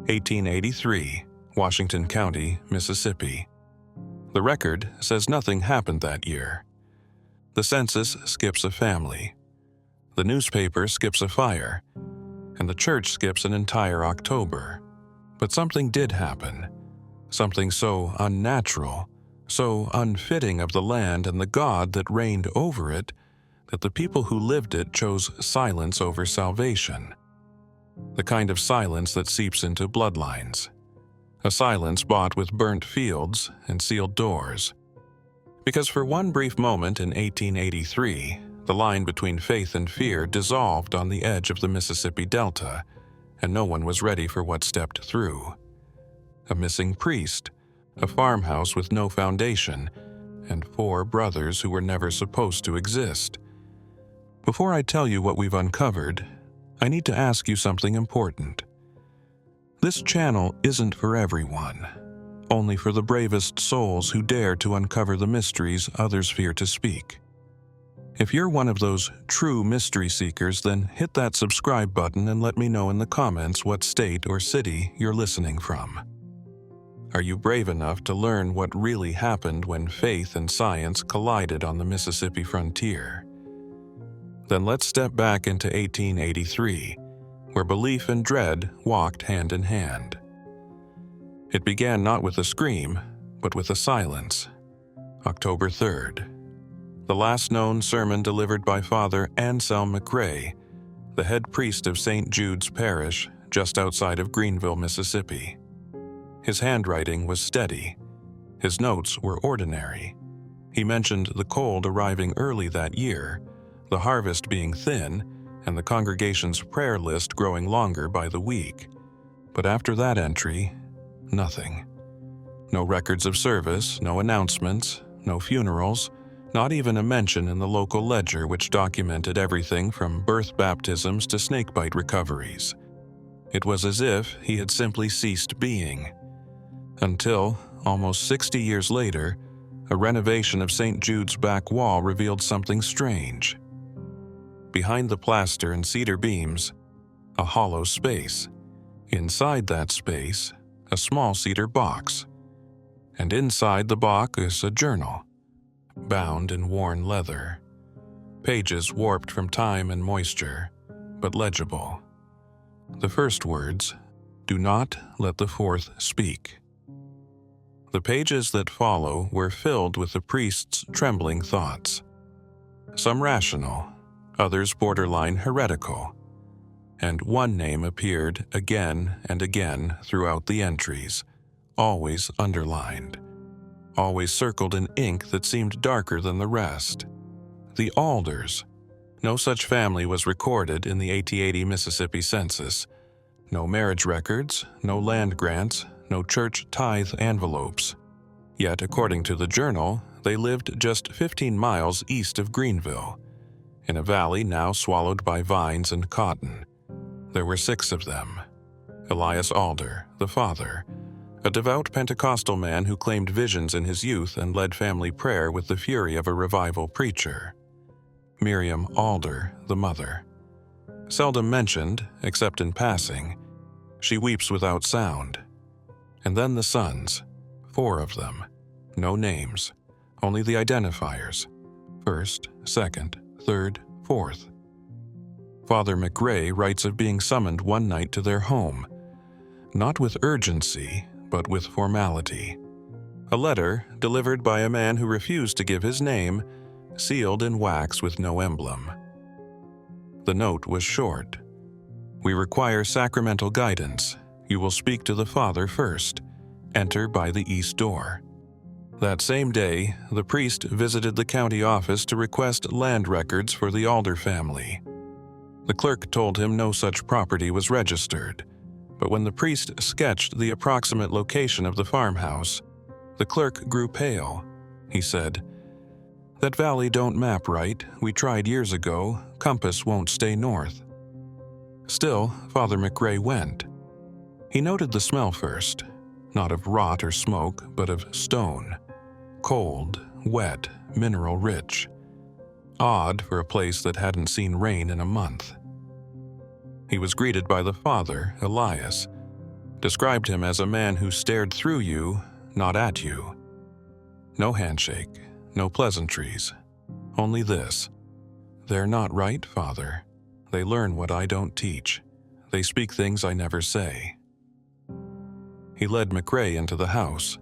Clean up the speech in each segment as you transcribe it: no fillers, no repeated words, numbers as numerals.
1883, Washington County, Mississippi. The record says nothing happened that year. The census skips a family. The newspaper skips a fire. And the church skips an entire October. But something did happen. Something so unnatural, so unfitting of the land and the God that reigned over it, that the people who lived it chose silence over salvation. The kind of silence that seeps into bloodlines. A silence bought with burnt fields and sealed doors. Because for one brief moment in 1883, the line between faith and fear dissolved on the edge of the Mississippi Delta, and no one was ready for what stepped through. A missing priest, a farmhouse with no foundation, and 4 brothers who were never supposed to exist. Before I tell you what we've uncovered, I need to ask you something important. This channel isn't for everyone, only for the bravest souls who dare to uncover the mysteries others fear to speak. If you're one of those true mystery seekers, then hit that subscribe button and let me know in the comments what state or city you're listening from. Are you brave enough to learn what really happened when faith and science collided on the Mississippi frontier? Then let's step back into 1883, where belief and dread walked hand in hand. It began not with a scream, but with a silence. October 3rd. The last known sermon delivered by Father Anselm McRae, the head priest of St. Jude's Parish just outside of Greenville, Mississippi. His handwriting was steady. His notes were ordinary. He mentioned the cold arriving early that year, the harvest being thin, and the congregation's prayer list growing longer by the week. But after that entry, nothing. No records of service, no announcements, no funerals, not even a mention in the local ledger which documented everything from birth baptisms to snakebite recoveries. It was as if he had simply ceased being. Until, almost 60 years later, a renovation of St. Jude's back wall revealed something strange. Behind the plaster and cedar beams, a hollow space. Inside that space, a small cedar box. And inside the box is a journal, bound in worn leather. Pages warped from time and moisture, but legible. The first words, "Do not let the fourth speak." The pages that follow were filled with the priest's trembling thoughts. Some rational, others borderline heretical. And one name appeared again and again throughout the entries, always underlined, always circled in ink that seemed darker than the rest. The Alders. No such family was recorded in the 1880 Mississippi census. No marriage records, no land grants, no church tithe envelopes. Yet, according to the journal, they lived just 15 miles east of Greenville, in a valley now swallowed by vines and cotton. There were 6 of them. Elias Alder, the father, a devout Pentecostal man who claimed visions in his youth and led family prayer with the fury of a revival preacher. Miriam Alder, the mother. Seldom mentioned, except in passing, she weeps without sound. And then the sons, 4 of them. No names, only the identifiers. 1st, 2nd, 3rd, 4th. Father McRae writes of being summoned one night to their home, not with urgency, but with formality. A letter, delivered by a man who refused to give his name, sealed in wax with no emblem. The note was short. "We require sacramental guidance. You will speak to the Father first. Enter by the east door." That same day, the priest visited the county office to request land records for the Alder family. The clerk told him no such property was registered, but when the priest sketched the approximate location of the farmhouse, the clerk grew pale. He said, "That valley don't map right. We tried years ago. Compass won't stay north." Still, Father McRae went. He noted the smell first, not of rot or smoke, but of stone. Cold, wet, mineral-rich. Odd for a place that hadn't seen rain in a month. He was greeted by the father, Elias. described him as a man who stared through you, not at you. No handshake, no pleasantries, only this: "They're not right, Father. They learn what I don't teach. They speak things I never say." He led McRae into the house.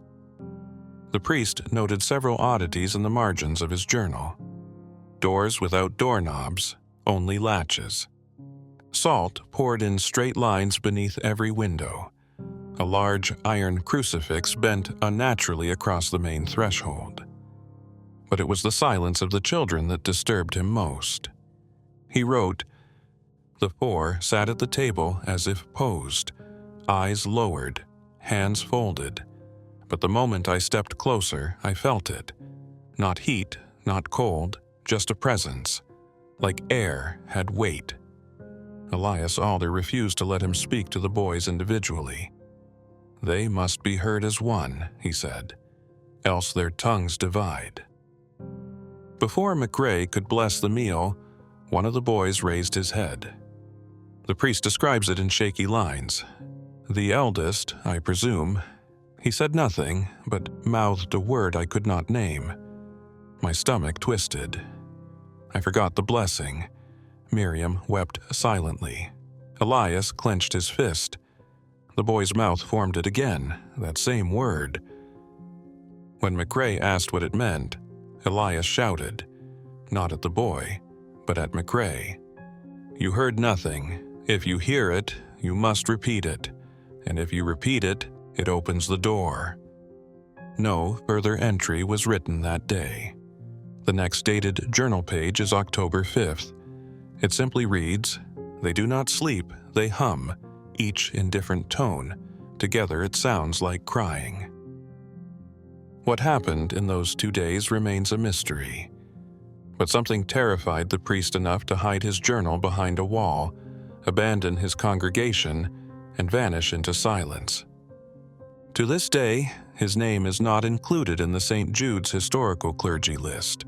The priest noted several oddities in the margins of his journal. Doors without doorknobs, only latches. Salt poured in straight lines beneath every window. A large iron crucifix bent unnaturally across the main threshold. But it was the silence of the children that disturbed him most. He wrote, "The four sat at the table as if posed, eyes lowered, hands folded. But the moment I stepped closer, I felt it. Not heat, not cold, just a presence. Like air had weight." Elias Alder refused to let him speak to the boys individually. "They must be heard as one," he said, "else their tongues divide." Before McRae could bless the meal, one of the boys raised his head. The priest describes it in shaky lines. The eldest, I presume. He said nothing, but mouthed a word I could not name. My stomach twisted. I forgot the blessing. Miriam wept silently. Elias clenched his fist. The boy's mouth formed it again, that same word. When McRae asked what it meant, Elias shouted, not at the boy, but at McRae. "You heard nothing. If you hear it, you must repeat it. And if you repeat it, it opens the door." No further entry was written that day. The next dated journal page is October 5th. It simply reads, "They do not sleep, they hum, each in different tone. Together it sounds like crying." What happened in those 2 days remains a mystery. But something terrified the priest enough to hide his journal behind a wall, abandon his congregation, and vanish into silence. To this day, his name is not included in the St. Jude's historical clergy list.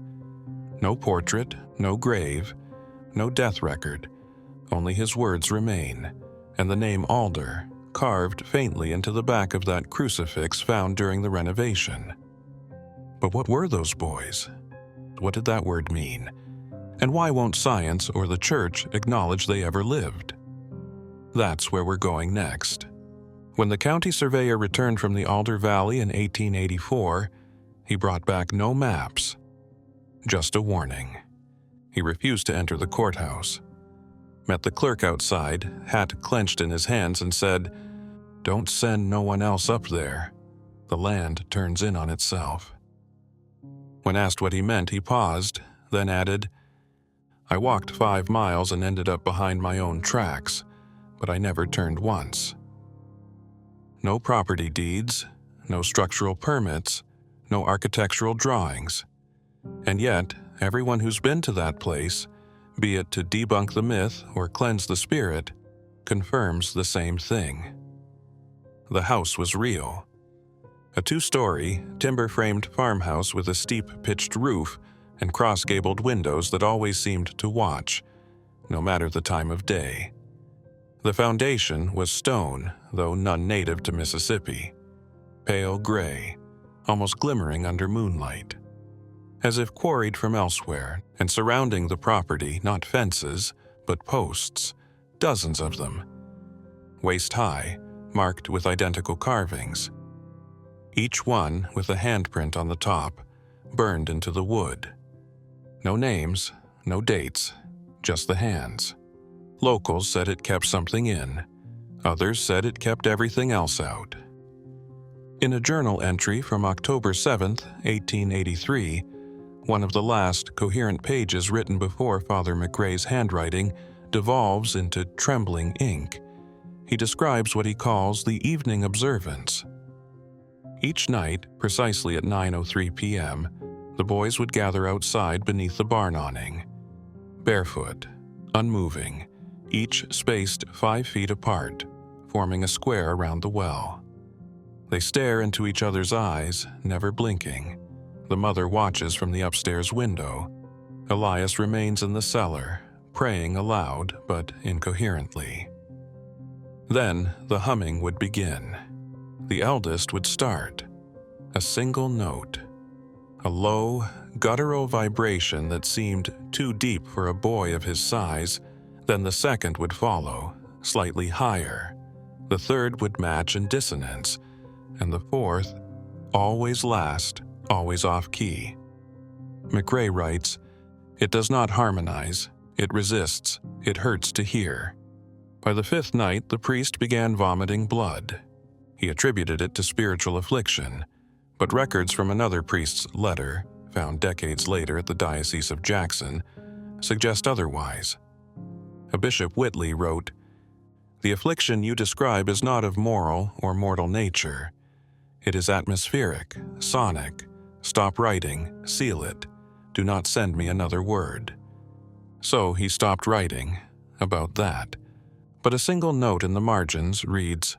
No portrait, no grave, no death record, only his words remain, and the name Alder carved faintly into the back of that crucifix found during the renovation. But what were those boys? What did that word mean? And why won't science or the church acknowledge they ever lived? That's where we're going next. When the county surveyor returned from the Alder Valley in 1884, he brought back no maps, just a warning. He refused to enter the courthouse, met the clerk outside, hat clenched in his hands, and said, "Don't send no one else up there. The land turns in on itself." When asked what he meant, he paused, then added, "I walked 5 miles and ended up behind my own tracks, but I never turned once." No property deeds, no structural permits, no architectural drawings. And yet, everyone who's been to that place, be it to debunk the myth or cleanse the spirit, confirms the same thing. The house was real. A 2-story, timber-framed farmhouse with a steep pitched roof and cross-gabled windows that always seemed to watch, no matter the time of day. The foundation was stone, though none native to Mississippi. Pale gray, almost glimmering under moonlight. As if quarried from elsewhere, and surrounding the property not fences, but posts, dozens of them. Waist-high, marked with identical carvings. Each one with a handprint on the top, burned into the wood. No names, no dates, just the hands. Locals said it kept something in. Others said it kept everything else out. In a journal entry from October 7th, 1883, one of the last coherent pages written before Father McRae's handwriting devolves into trembling ink. He describes what he calls the evening observance. Each night, precisely at 9:03 p.m., the boys would gather outside beneath the barn awning. Barefoot, unmoving, each spaced 5 feet apart, forming a square around the well. They stare into each other's eyes, never blinking. The mother watches from the upstairs window. Elias remains in the cellar, praying aloud but incoherently. Then the humming would begin. The eldest would start. A single note. A low, guttural vibration that seemed too deep for a boy of his size. Then the second would follow, slightly higher. The third would match in dissonance. And the fourth, always last, always off-key. McRae writes, "It does not harmonize. It resists. It hurts to hear." By the fifth night, the priest began vomiting blood. He attributed it to spiritual affliction, but records from another priest's letter, found decades later at the Diocese of Jackson, suggest otherwise. A Bishop Whitley wrote, "The affliction you describe is not of moral or mortal nature. It is atmospheric, sonic. Stop writing, seal it. Do not send me another word." So he stopped writing about that. But a single note in the margins reads,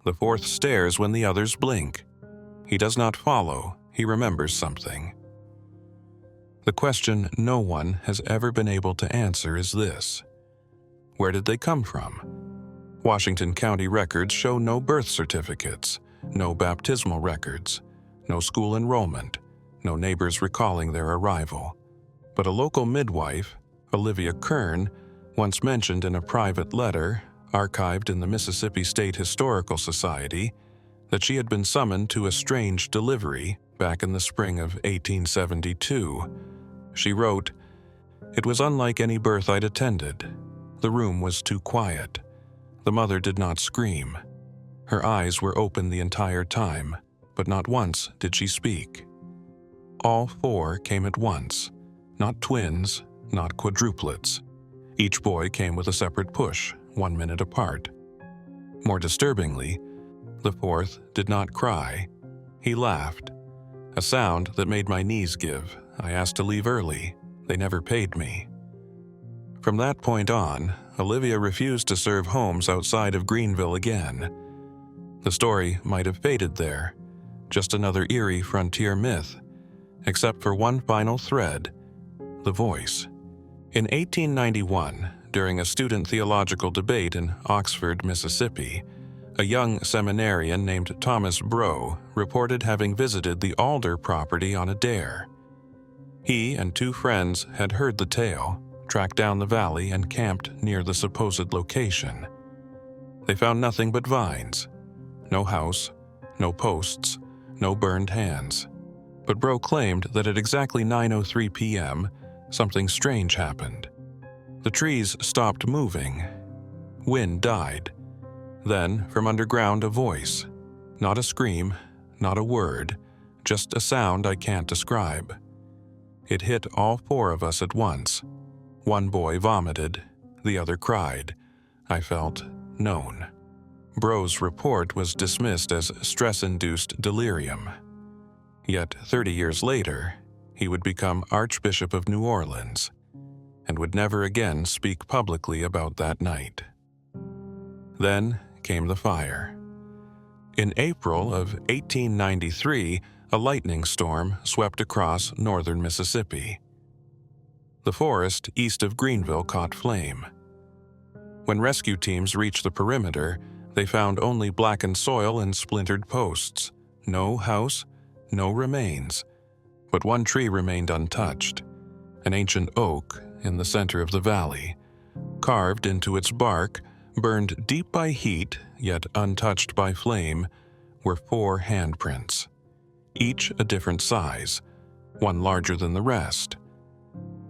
"The fourth stares when the others blink. He does not follow, he remembers something." The question no one has ever been able to answer is this: where did they come from? Washington County records show no birth certificates, no baptismal records, no school enrollment, no neighbors recalling their arrival. But a local midwife, Olivia Kern, once mentioned in a private letter archived in the Mississippi State Historical Society that she had been summoned to a strange delivery back in the spring of 1872. She wrote, "It was unlike any birth I'd attended. The room was too quiet. The mother did not scream. Her eyes were open the entire time, but not once did she speak. All four came at once, not twins, not quadruplets. Each boy came with a separate push, 1 minute apart. More disturbingly, the fourth did not cry. He laughed, a sound that made my knees give. I asked to leave early. They never paid me." From that point on, Olivia refused to serve homes outside of Greenville again. The story might have faded there, just another eerie frontier myth, except for one final thread: the voice. In 1891, during a student theological debate in Oxford, Mississippi, a young seminarian named Thomas Brough reported having visited the Alder property on a dare. He and 2 friends had heard the tale, tracked down the valley, and camped near the supposed location. They found nothing but vines. No house, no posts, no burned hands. But Brough claimed that at exactly 9:03 p.m., something strange happened. The trees stopped moving. Wind died. Then, from underground, a voice. Not a scream, not a word, just a sound I can't describe. It hit all 4 of us at once. One boy vomited, the other cried. I felt known. Brough's report was dismissed as stress-induced delirium. Yet 30 years later, he would become Archbishop of New Orleans and would never again speak publicly about that night. Then came the fire. In April of 1893, a lightning storm swept across northern Mississippi. The forest east of Greenville caught flame. When rescue teams reached the perimeter, they found only blackened soil and splintered posts. No house, no remains. But one tree remained untouched, an ancient oak in the center of the valley. Carved into its bark, burned deep by heat, yet untouched by flame, were 4 handprints, each a different size, one larger than the rest.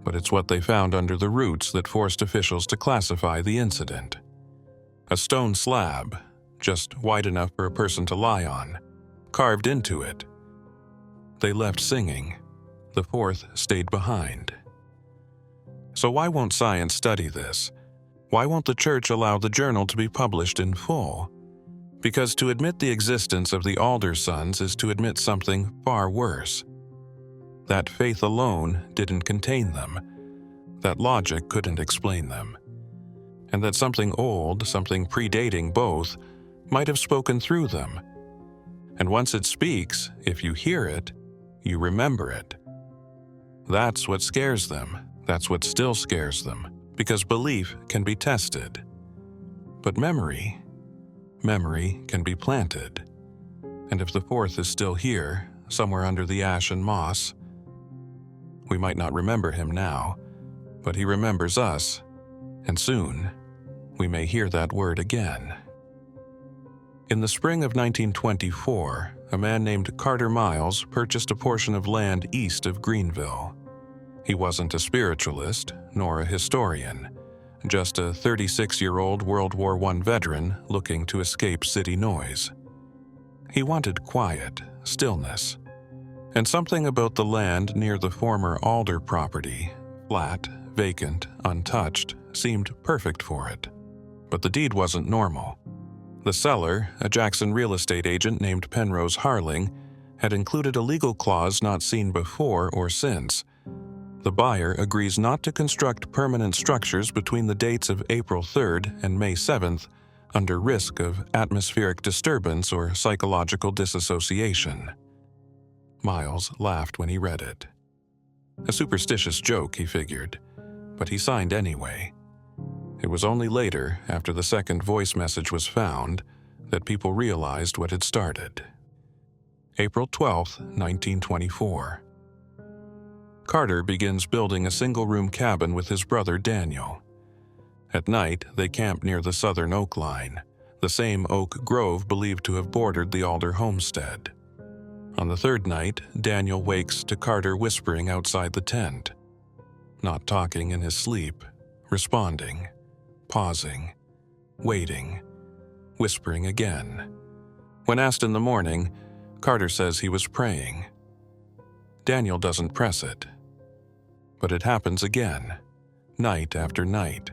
But it's what they found under the roots that forced officials to classify the incident. A stone slab, just wide enough for a person to lie on, carved into it. They left singing. The 4th stayed behind. So why won't science study this? Why won't the church allow the journal to be published in full? Because to admit the existence of the Alder sons is to admit something far worse. That faith alone didn't contain them. That logic couldn't explain them. And that something old, something predating both, might have spoken through them. And once it speaks, if you hear it, you remember it. That's what scares them. That's what still scares them, because belief can be tested. But memory, memory can be planted. And if the fourth is still here, somewhere under the ash and moss, we might not remember him now, but he remembers us, and soon we may hear that word again. In the spring of 1924, a man named Carter Miles purchased a portion of land east of Greenville. He wasn't a spiritualist, nor a historian, just a 36-year-old World War I veteran looking to escape city noise. He wanted quiet, stillness, and something about the land near the former Alder property, flat, vacant, untouched, seemed perfect for it. But the deed wasn't normal. The seller, a Jackson real estate agent named Penrose Harling, had included a legal clause not seen before or since. The buyer agrees not to construct permanent structures between the dates of April 3rd and May 7th under risk of atmospheric disturbance or psychological disassociation. Miles laughed when he read it. A superstitious joke, he figured, but he signed anyway. It was only later, after the second voice message was found, that people realized what had started. April 12, 1924. Carter begins building a single-room cabin with his brother Daniel. At night, they camp near the southern oak line, the same oak grove believed to have bordered the Alder homestead. On the third night, Daniel wakes to Carter whispering outside the tent. Not talking in his sleep, responding, pausing, waiting, whispering again. When asked in the morning, Carter says he was praying. Daniel doesn't press it. But it happens again, night after night,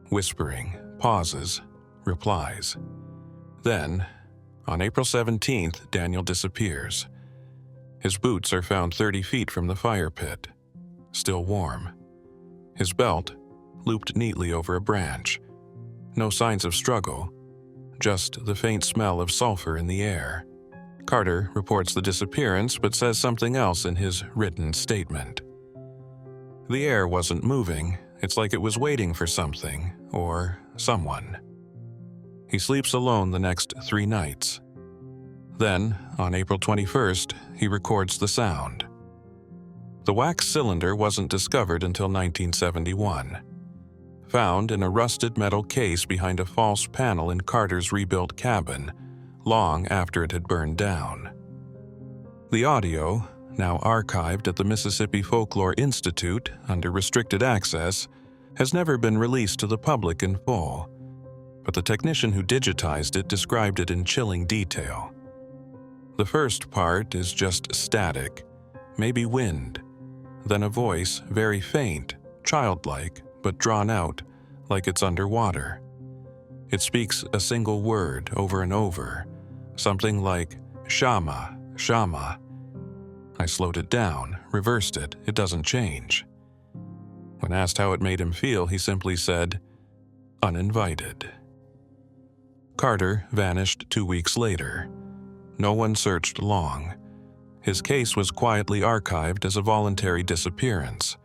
whispering, pauses, replies. Then, on April 17th, Daniel disappears. His boots are found 30 feet from the fire pit, still warm. His belt, looped neatly over a branch. No signs of struggle, just the faint smell of sulfur in the air. Carter reports the disappearance but says something else in his written statement. The air wasn't moving, it's like it was waiting for something, or someone. He sleeps alone the next 3 nights. Then, on April 21st, he records the sound. The wax cylinder wasn't discovered until 1971. Found in a rusted metal case behind a false panel in Carter's rebuilt cabin, long after it had burned down. The audio, now archived at the Mississippi Folklore Institute under restricted access, has never been released to the public in full, but the technician who digitized it described it in chilling detail. The first part is just static, maybe wind, then a voice very faint, childlike, but drawn out, like it's underwater. It speaks a single word over and over, something like Shama, Shama. I slowed it down, reversed it, it doesn't change. When asked how it made him feel, he simply said, uninvited. Carter vanished 2 weeks later. No one searched long. His case was quietly archived as a voluntary disappearance,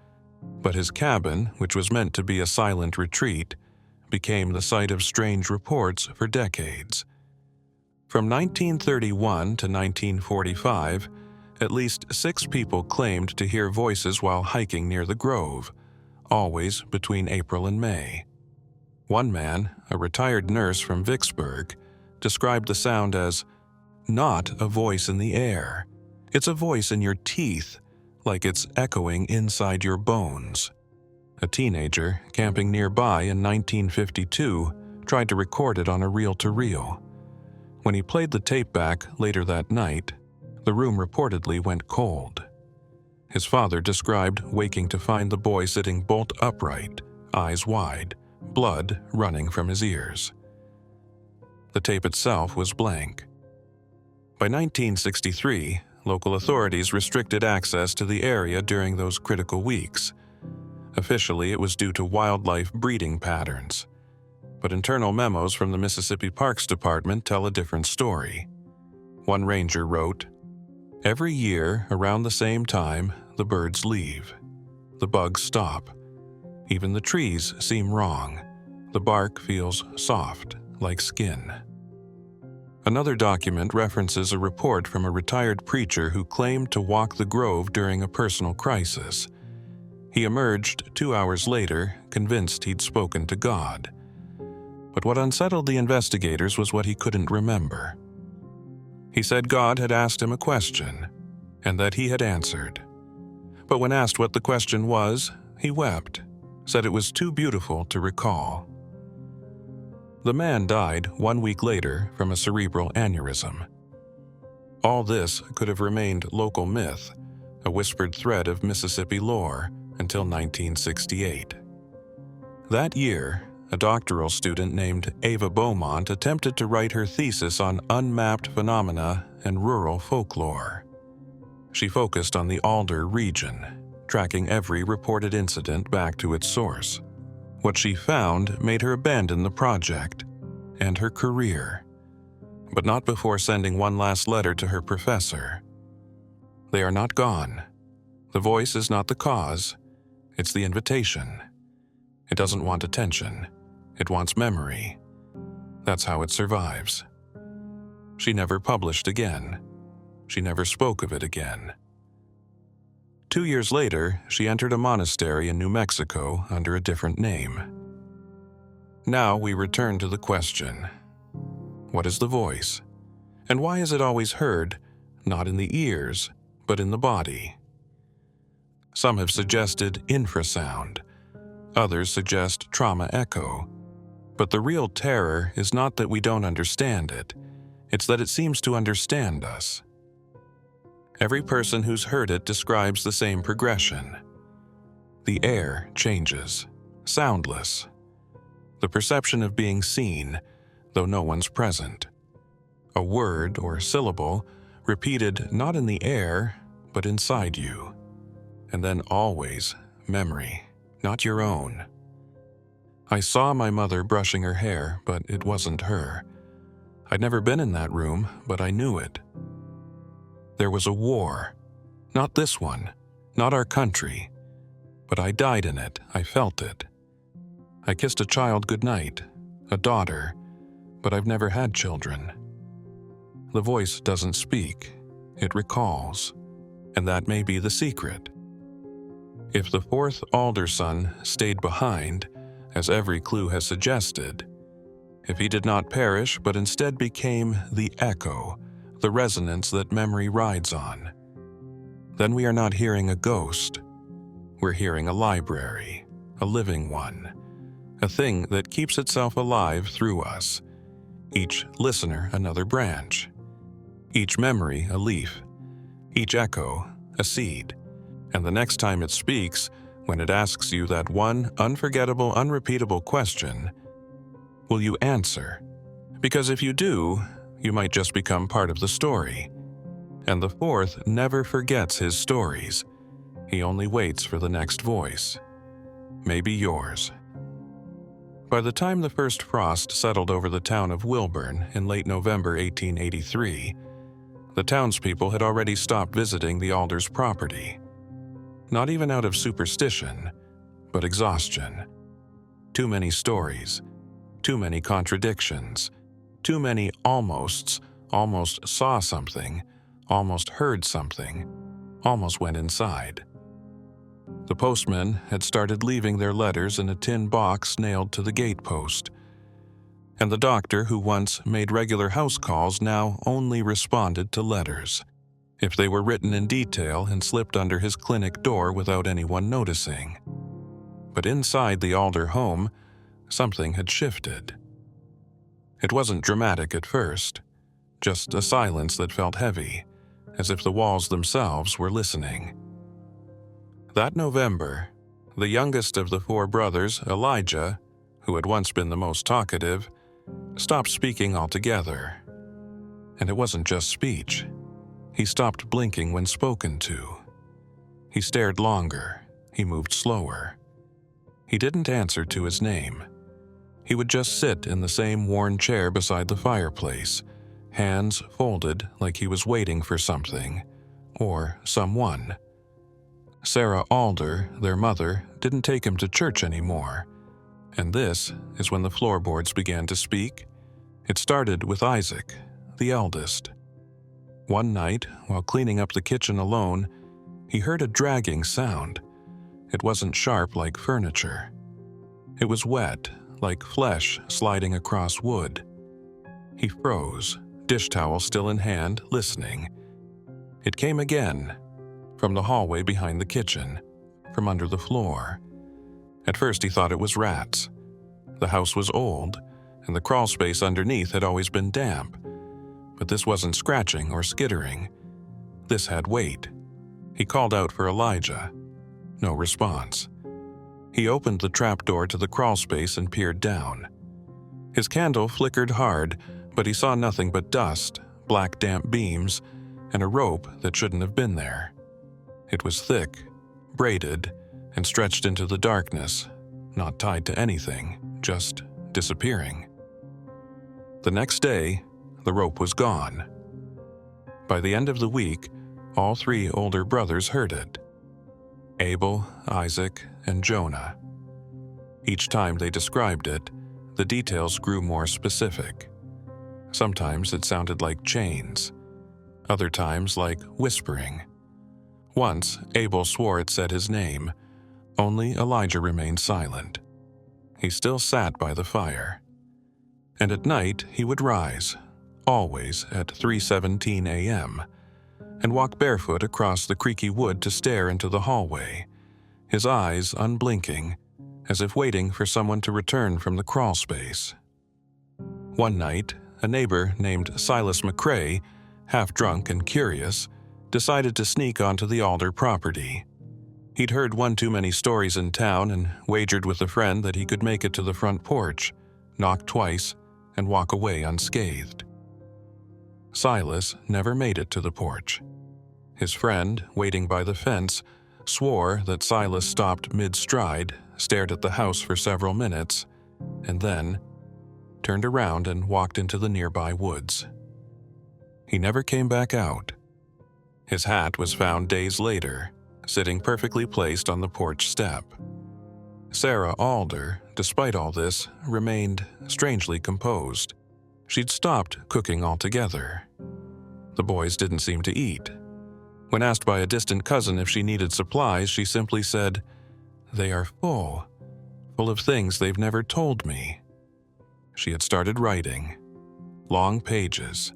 but his cabin, which was meant to be a silent retreat, became the site of strange reports for decades. From 1931 to 1945, at least 6 people claimed to hear voices while hiking near the grove, always between April and May. One man, a retired nurse from Vicksburg, described the sound as not a voice in the air. It's a voice in your teeth, like it's echoing inside your bones. A teenager, camping nearby in 1952, tried to record it on a reel-to-reel. When he played the tape back later that night, the room reportedly went cold. His father described waking to find the boy sitting bolt upright, eyes wide, blood running from his ears. The tape itself was blank. By 1963, local authorities restricted access to the area during those critical weeks. Officially, it was due to wildlife breeding patterns, but internal memos from the Mississippi Parks Department tell a different story. One ranger wrote, "Every year, around the same time, the birds leave. The bugs stop. Even the trees seem wrong. The bark feels soft, like skin." Another document references a report from a retired preacher who claimed to walk the grove during a personal crisis. He emerged 2 hours later, convinced he'd spoken to God. But what unsettled the investigators was what he couldn't remember. He said God had asked him a question, and that he had answered. But when asked what the question was, he wept, said it was too beautiful to recall. The man died 1 week later from a cerebral aneurysm. All this could have remained local myth, a whispered thread of Mississippi lore, until 1968. That year, a doctoral student named Ava Beaumont attempted to write her thesis on unmapped phenomena and rural folklore. She focused on the Alder region, tracking every reported incident back to its source. What she found made her abandon the project and her career, but not before sending one last letter to her professor. They are not gone. The voice is not the cause, it's the invitation. It doesn't want attention, it wants memory. That's how it survives. She never published again. She never spoke of it again. 2 years later, she entered a monastery in New Mexico under a different name. Now we return to the question: what is the voice? And why is it always heard, not in the ears, but in the body? Some have suggested infrasound. Others suggest trauma echo. But the real terror is not that we don't understand it, it's that it seems to understand us. Every person who's heard it describes the same progression. The air changes, soundless. The perception of being seen, though no one's present. A word or syllable repeated not in the air, but inside you. And then always memory, not your own. I saw my mother brushing her hair, but it wasn't her. I'd never been in that room, but I knew it. There was a war. Not this one, not our country. But I died in it, I felt it. I kissed a child goodnight, a daughter, but I've never had children. The voice doesn't speak, it recalls, and that may be the secret. If the fourth Alder son stayed behind, as every clue has suggested, if he did not perish but instead became the echo, the resonance that memory rides on, then we are not hearing a ghost. We're hearing a library, a living one, a thing that keeps itself alive through us, each listener another branch, each memory a leaf, each echo a seed, and the next time it speaks, when it asks you that one unforgettable, unrepeatable question, will you answer? Because if you do, you might just become part of the story. And the fourth never forgets his stories. He only waits for the next voice. Maybe yours. By the time the first frost settled over the town of Wilburn in late November 1883, the townspeople had already stopped visiting the Alders' property. Not even out of superstition, but exhaustion. Too many stories, too many contradictions, too many almosts, almost saw something, almost heard something, almost went inside. The postmen had started leaving their letters in a tin box nailed to the gatepost, and the doctor who once made regular house calls now only responded to letters, if they were written in detail and slipped under his clinic door without anyone noticing. But inside the Alder home, something had shifted. It wasn't dramatic at first, just a silence that felt heavy, as if the walls themselves were listening. That November, the youngest of the four brothers, Elijah, who had once been the most talkative, stopped speaking altogether. And it wasn't just speech. He stopped blinking when spoken to. He stared longer. He moved slower. He didn't answer to his name. He would just sit in the same worn chair beside the fireplace, hands folded like he was waiting for something, or someone. Sarah Alder, their mother, didn't take him to church anymore. And this is when the floorboards began to speak. It started with Isaac, the eldest. One night, while cleaning up the kitchen alone, he heard a dragging sound. It wasn't sharp like furniture. It was wet, like flesh sliding across wood. He froze, dish towel still in hand, listening. It came again, from the hallway behind the kitchen, from under the floor. At first he thought it was rats. The house was old, and the crawl space underneath had always been damp. But this wasn't scratching or skittering. This had weight. He called out for Elijah. No response. He opened the trapdoor to the crawl space and peered down. His candle flickered hard, but he saw nothing but dust, black damp beams, and a rope that shouldn't have been there. It was thick, braided, and stretched into the darkness, not tied to anything, just disappearing. The next day, the rope was gone. By the end of the week, all three older brothers heard it. Abel, Isaac, and Jonah. Each time they described it, the details grew more specific. Sometimes it sounded like chains, other times like whispering. Once, Abel swore it said his name. Only Elijah remained silent. He still sat by the fire. And at night he would rise, always at 3:17 a.m., and walk barefoot across the creaky wood to stare into the hallway, his eyes unblinking, as if waiting for someone to return from the crawl space. One night, a neighbor named Silas McCrae, half drunk and curious, decided to sneak onto the Alder property. He'd heard one too many stories in town and wagered with a friend that he could make it to the front porch, knock twice, and walk away unscathed. Silas never made it to the porch. His friend, waiting by the fence, swore that Silas stopped mid-stride, stared at the house for several minutes, and then turned around and walked into the nearby woods. He never came back out. His hat was found days later, sitting perfectly placed on the porch step. Sarah Alder, despite all this, remained strangely composed. She'd stopped cooking altogether. The boys didn't seem to eat. When asked by a distant cousin if she needed supplies, she simply said, "They are full of things they've never told me." She had started writing. Long pages,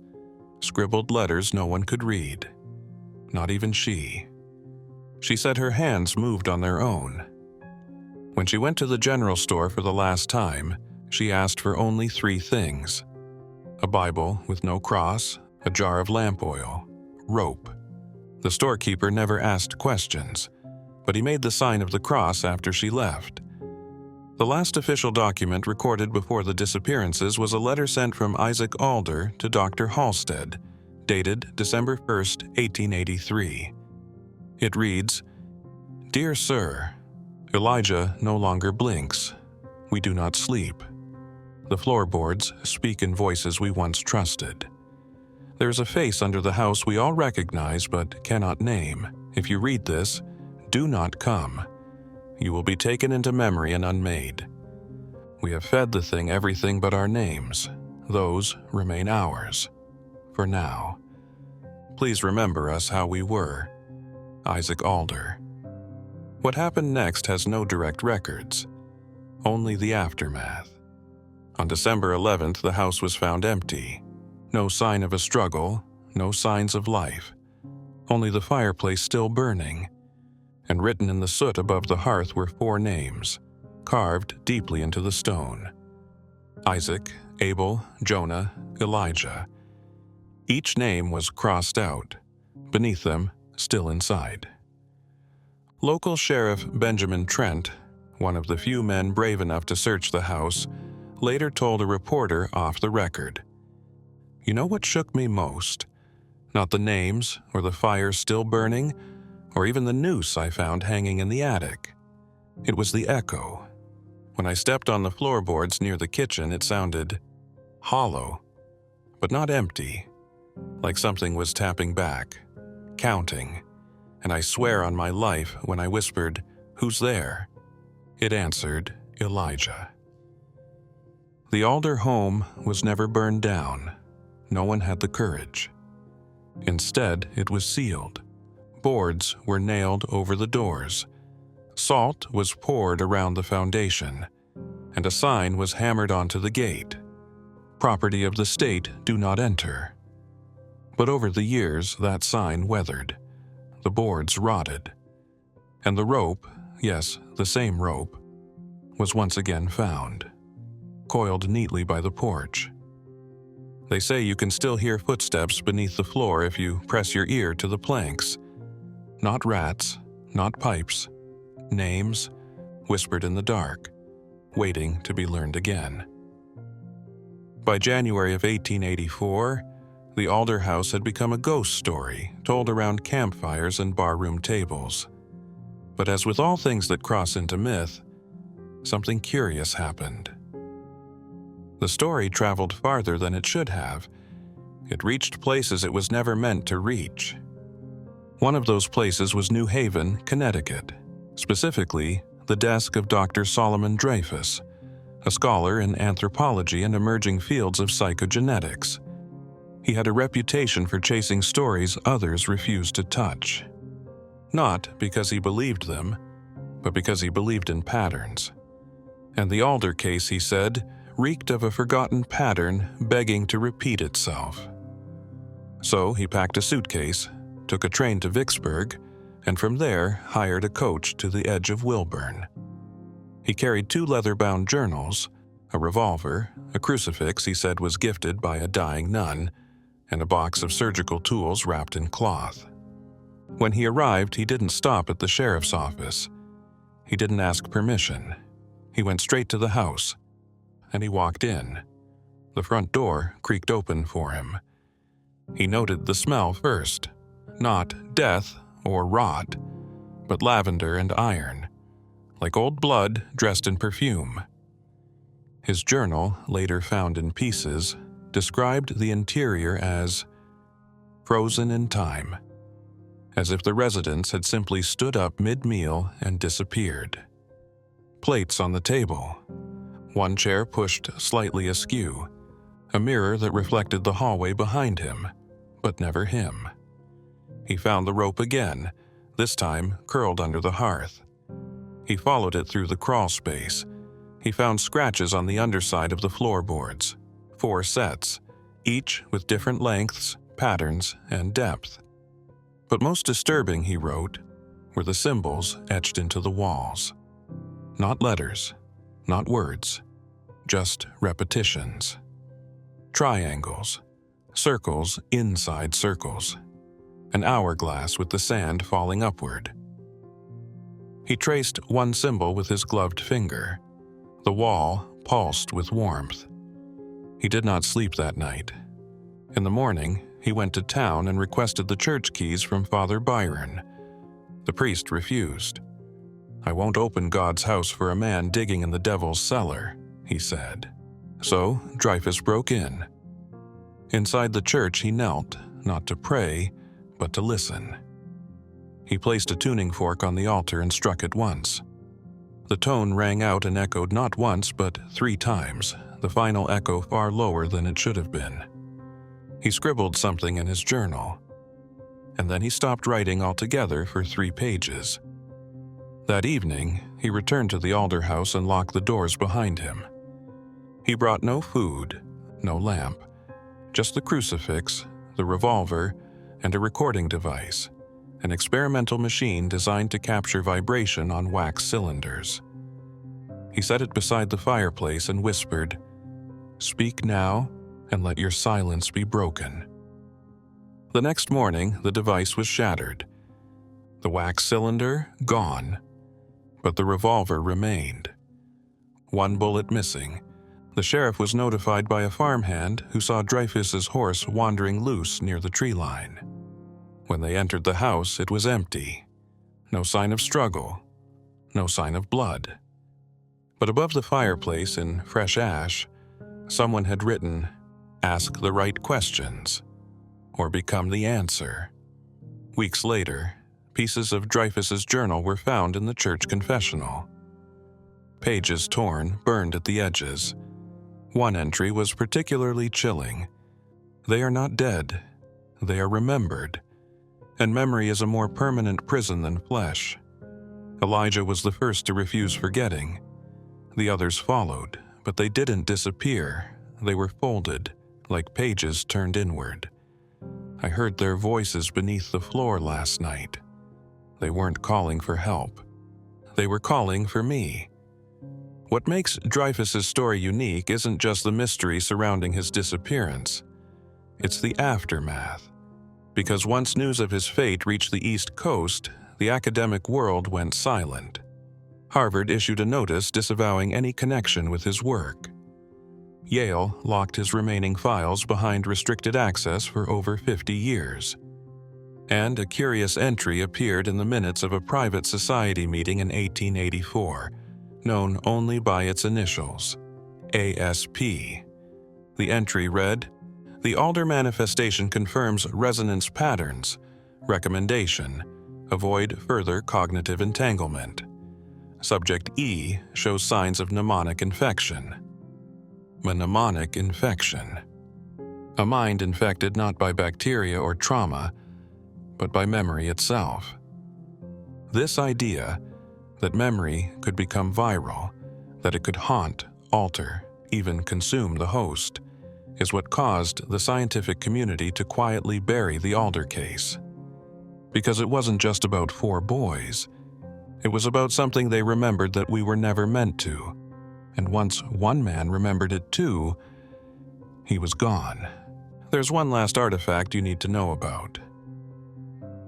scribbled letters no one could read. Not even she. She said her hands moved on their own. When she went to the general store for the last time, she asked for only 3 things: a Bible with no cross, a jar of lamp oil, rope. The storekeeper never asked questions, but he made the sign of the cross after she left. The last official document recorded before the disappearances was a letter sent from Isaac Alder to Dr. Halstead, dated December 1st, 1883. It reads, "Dear Sir, Elijah no longer blinks. We do not sleep. The floorboards speak in voices we once trusted. There is a face under the house we all recognize but cannot name. If you read this, do not come. You will be taken into memory and unmade. We have fed the thing everything but our names. Those remain ours. For now. Please remember us how we were. Isaac Alder." What happened next has no direct records, only the aftermath. On December 11th, the house was found empty. No sign of a struggle, no signs of life, only the fireplace still burning. And written in the soot above the hearth were 4 names, carved deeply into the stone: Isaac, Abel, Jonah, Elijah. Each name was crossed out, beneath them, still inside. Local Sheriff Benjamin Trent, one of the few men brave enough to search the house, later told a reporter off the record, "You know what shook me most? Not the names, or the fire still burning, or even the noose I found hanging in the attic. It was the echo. When I stepped on the floorboards near the kitchen, it sounded hollow, but not empty, like something was tapping back, counting. And I swear on my life, when I whispered, 'Who's there?' it answered, 'Elijah.'" The Alder home was never burned down, no one had the courage. Instead, it was sealed. Boards were nailed over the doors. Salt was poured around the foundation, and a sign was hammered onto the gate. Property of the state, do not enter. But over the years, that sign weathered. The boards rotted. And the rope, yes, the same rope, was once again found, coiled neatly by the porch. They say you can still hear footsteps beneath the floor if you press your ear to the planks. Not rats, not pipes, names whispered in the dark, waiting to be learned again. By January of 1884, the Alder House had become a ghost story told around campfires and barroom tables. But as with all things that cross into myth, something curious happened. The story traveled farther than it should have. It reached places it was never meant to reach. One of those places was New Haven, Connecticut, specifically the desk of Dr. Solomon Dreyfus, a scholar in anthropology and emerging fields of psychogenetics. He had a reputation for chasing stories others refused to touch. Not because he believed them, but because he believed in patterns. And the Alder case, he said, reeked of a forgotten pattern begging to repeat itself. So he packed a suitcase, took a train to Vicksburg, and from there hired a coach to the edge of Wilburn. He carried 2 leather-bound journals, a revolver, a crucifix he said was gifted by a dying nun, and a box of surgical tools wrapped in cloth. When he arrived, he didn't stop at the sheriff's office. He didn't ask permission. He went straight to the house, and he walked in. The front door creaked open for him. He noted the smell first, not death or rot, but lavender and iron, like old blood dressed in perfume. His journal, later found in pieces, described the interior as frozen in time, as if the residents had simply stood up mid-meal and disappeared. Plates on the table, one chair pushed slightly askew, a mirror that reflected the hallway behind him, but never him. He found the rope again, this time curled under the hearth. He followed it through the crawl space. He found scratches on the underside of the floorboards, 4 sets, each with different lengths, patterns, and depth. But most disturbing, he wrote, were the symbols etched into the walls. Not letters, not words, just repetitions. Triangles, circles inside circles, an hourglass with the sand falling upward. He traced one symbol with his gloved finger. The wall pulsed with warmth. He did not sleep that night. In the morning, he went to town and requested the church keys from Father Byron. The priest refused. "I won't open God's house for a man digging in the devil's cellar," he said. So Dreyfus broke in. Inside the church he knelt, not to pray, but to listen. He placed a tuning fork on the altar and struck it once. The tone rang out and echoed not once but 3 times, the final echo far lower than it should have been. He scribbled something in his journal, and then he stopped writing altogether for 3 pages. That evening, he returned to the Alder House and locked the doors behind him. He brought no food, no lamp, just the crucifix, the revolver, and a recording device, an experimental machine designed to capture vibration on wax cylinders. He set it beside the fireplace and whispered, "Speak now, and let your silence be broken." The next morning, the device was shattered. The wax cylinder gone, but the revolver remained. 1 bullet missing. The sheriff was notified by a farmhand who saw Dreyfus's horse wandering loose near the tree line. When they entered the house, it was empty. No sign of struggle, no sign of blood. But above the fireplace in fresh ash, someone had written, "Ask the right questions, or become the answer." Weeks later, pieces of Dreyfus's journal were found in the church confessional. Pages torn, burned at the edges. One entry was particularly chilling. They are not dead. They are remembered. And memory is a more permanent prison than flesh. Elijah was the first to refuse forgetting. The others followed, but they didn't disappear. They were folded, like pages turned inward. I heard their voices beneath the floor last night. They weren't calling for help. They were calling for me. What makes Dreyfus's story unique isn't just the mystery surrounding his disappearance. It's the aftermath. Because once news of his fate reached the East Coast, the academic world went silent. Harvard issued a notice disavowing any connection with his work. Yale locked his remaining files behind restricted access for over 50 years. And a curious entry appeared in the minutes of a private society meeting in 1884, known only by its initials, ASP. The entry read, "The Alder manifestation confirms resonance patterns. Recommendation: avoid further cognitive entanglement. Subject E shows signs of mnemonic infection." A mnemonic infection. A mind infected not by bacteria or trauma, but by memory itself. This idea that memory could become viral, that it could haunt, alter, even consume the host, is what caused the scientific community to quietly bury the Alder case. Because it wasn't just about 4 boys. It was about something they remembered that we were never meant to. And once one man remembered it too, he was gone. There's one last artifact you need to know about.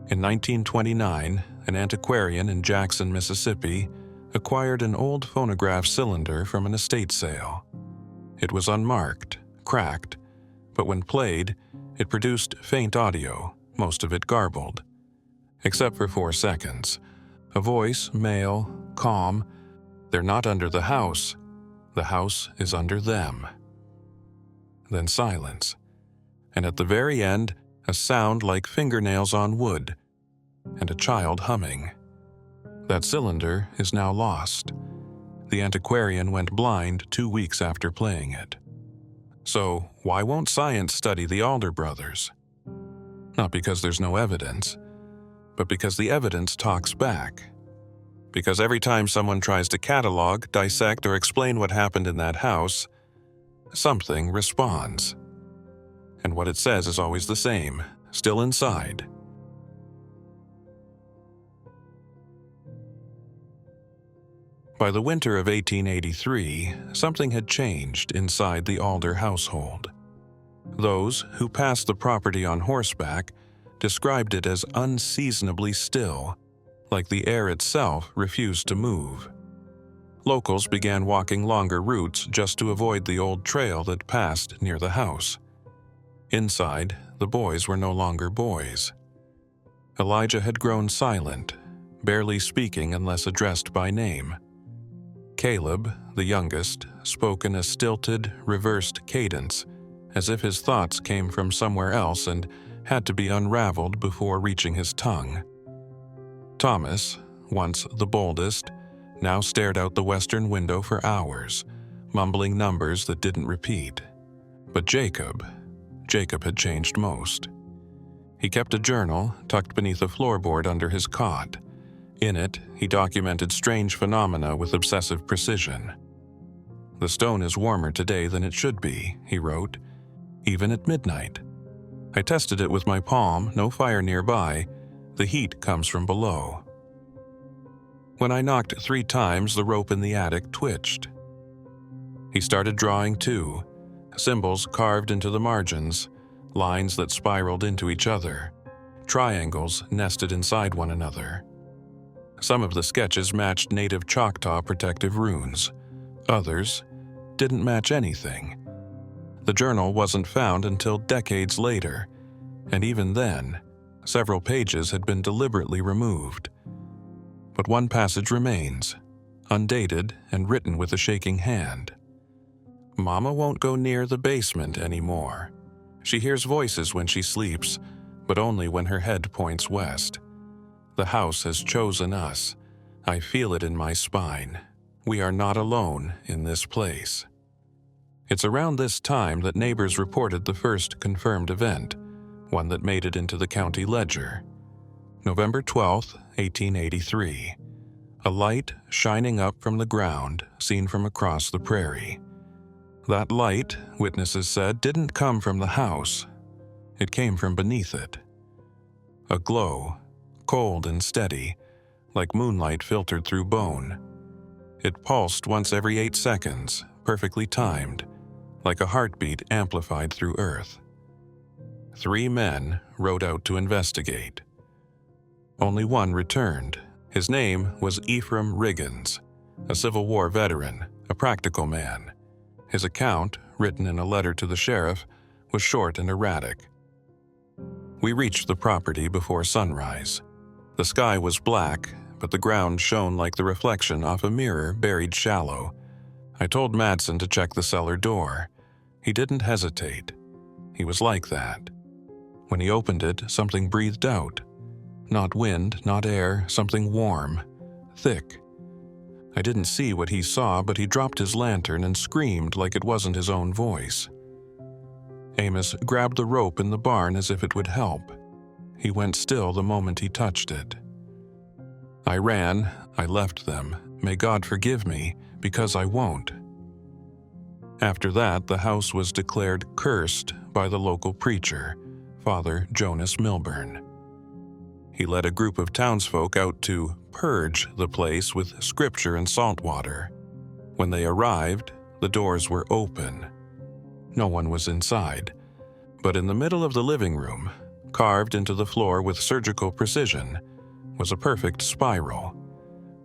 In 1929, an antiquarian in Jackson, Mississippi, acquired an old phonograph cylinder from an estate sale. It was unmarked, cracked, but when played, it produced faint audio, most of it garbled. Except for 4 seconds. A voice, male, calm. "They're not under the house. The house is under them." Then silence. And at the very end, a sound like fingernails on wood, and a child humming. That cylinder is now lost. The antiquarian went blind 2 weeks after playing it. So, why won't science study the Alder brothers? Not because there's no evidence, but because the evidence talks back. Because every time someone tries to catalog, dissect, or explain what happened in that house, something responds. And what it says is always the same, still inside. By the winter of 1883, something had changed inside the Alder household. Those who passed the property on horseback described it as unseasonably still, like the air itself refused to move. Locals began walking longer routes just to avoid the old trail that passed near the house. Inside, the boys were no longer boys. Elijah had grown silent, barely speaking unless addressed by name. Caleb, the youngest, spoke in a stilted, reversed cadence, as if his thoughts came from somewhere else and had to be unraveled before reaching his tongue. Thomas, once the boldest, now stared out the western window for hours, mumbling numbers that didn't repeat. But Jacob had changed most. He kept a journal tucked beneath a floorboard under his cot. In it, he documented strange phenomena with obsessive precision. "The stone is warmer today than it should be," he wrote, "even at midnight. I tested it with my palm, no fire nearby. The heat comes from below. When I knocked 3 times, the rope in the attic twitched." He started drawing too, symbols carved into the margins, lines that spiraled into each other, triangles nested inside one another. Some of the sketches matched native Choctaw protective runes. Others didn't match anything. The journal wasn't found until decades later, and even then, several pages had been deliberately removed. But one passage remains, undated and written with a shaking hand. "Mama won't go near the basement anymore. She hears voices when she sleeps, but only when her head points west. The house has chosen us. I feel it in my spine. We are not alone in this place." It's around this time that neighbors reported the first confirmed event, one that made it into the county ledger. November 12, 1883. A light shining up from the ground, seen from across the prairie. That light, witnesses said, didn't come from the house. It came from beneath it. A glow, cold and steady, like moonlight filtered through bone. It pulsed once every 8 seconds, perfectly timed, like a heartbeat amplified through earth. 3 men rode out to investigate. Only one returned. His name was Ephraim Riggins, a Civil War veteran, a practical man. His account, written in a letter to the sheriff, was short and erratic. We reached the property before sunrise. The sky was black, but the ground shone like the reflection off a mirror buried shallow. I told Madsen to check the cellar door. He didn't hesitate. He was like that. When he opened it, something breathed out. Not wind, not air, something warm, thick. I didn't see what he saw, but he dropped his lantern and screamed like it wasn't his own voice. Amos grabbed the rope in the barn as if it would help. He went still the moment he touched it. I ran, I left them. May God forgive me, because I won't. After that, the house was declared cursed by the local preacher, Father Jonas Milburn. He led a group of townsfolk out to purge the place with scripture and salt water. When they arrived, the doors were open. No one was inside, but in the middle of the living room, carved into the floor with surgical precision, was a perfect spiral,